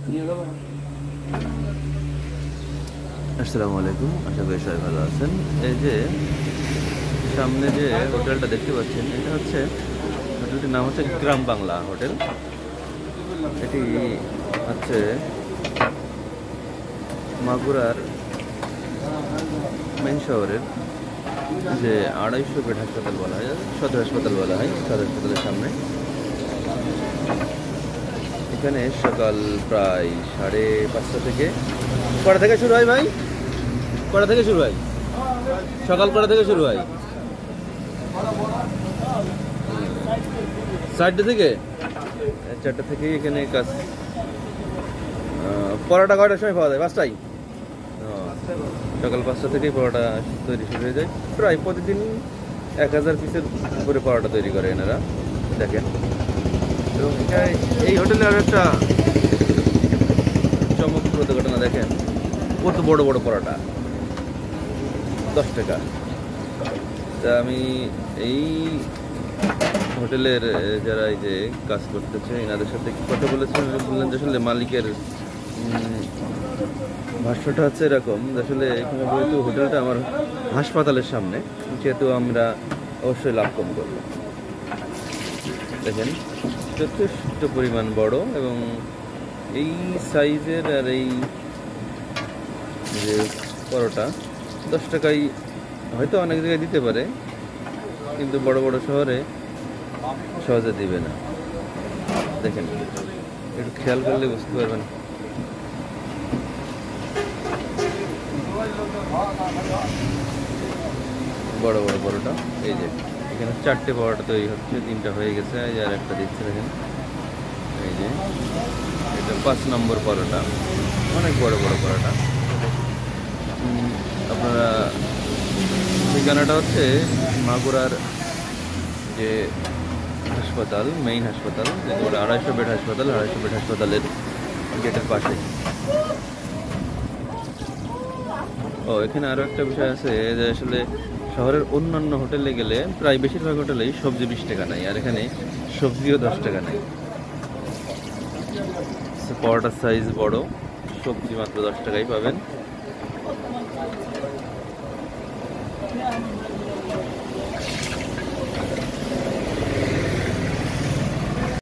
আসসালামু আলাইকুম, আশা করি সবাই ভালো আছেন। এই যে সামনে যে হোটেলটা দেখতে পাচ্ছেন, এটা হচ্ছে হোটেলটির নাম হচ্ছে গ্রাম বাংলা হোটেল। এটি হচ্ছে মাগুরার মেইন শহরের যে 250 বেড হাসপাতাল বলা হয়, সদর হাসপাতাল বলা হয়, সদর হাসপাতালের সামনে। এখানে সকাল প্রায় 5:30 থেকে, কটা থেকে শুরু হয় ভাই? কটা থেকে শুরু হয়? সকাল কটা থেকে শুরু হয়? 4টে থেকে? 4টে থেকেই এখানে কাজ। পরোটা কয়টার সময় পাওয়া যায়? 5টায়? সকাল 5টা থেকেই পরোটা তৈরি শুরু হয়ে যায়। প্রায় প্রতিদিন 1000 পিসের উপরে পরোটা তৈরি করে এনারা, দেখেন। এবং এই হোটেলে আরো একটা চমকপ্রদ ঘটনা দেখেন, কত বড় বড় পরোটা, 10 টাকা। তা আমি এই হোটেলের যারা এই যে কাজ করতেছে এনাদের সাথে কথা বলেছিলেন, বললেন যে আসলে মালিকের ভাষ্যটা হচ্ছে এরকম, আসলে এখানে যেহেতু হোটেলটা আমার হাসপাতালের সামনে, যেহেতু আমরা অবশ্যই লাভ কম করব। দেখেন যথেষ্ট পরিমাণ বড়, এবং এই সাইজের আর এই যে পরোটা 10 টাকায় হয়তো অনেক জায়গায় দিতে পারে, কিন্তু বড় বড় শহরে সহজে দিবে না। দেখেন একটু খেয়াল করলে বুঝতে পারবেন। বড় বড় পরোটা, এই যে এখানে 4টে পরোটা তৈরি হচ্ছে, 3টা হয়ে গেছে, আর একটা দিচ্ছে। দেখেন এই যে এটা 5 নম্বর পরোটা, অনেক বড় বড় পরোটা। আপনারা ঠিকানাটা হচ্ছে মাগুরার যে হাসপাতাল, মেইন হাসপাতাল, যে 250 বেড হাসপাতাল, 250 বেড হাসপাতালের গেটের পাশে। ও এখানে আরও একটা বিষয় আছে যে আসলে শহরের অন্যান্য হোটেলে গেলে প্রায় বেশিরভাগ হোটেলেই সবজি 20 টাকা নেয়, আর এখানে সবজিও 10 টাকা নেয়। পরোটার সাইজ বড়, সবজি মাত্র 10 টাকাই পাবেন।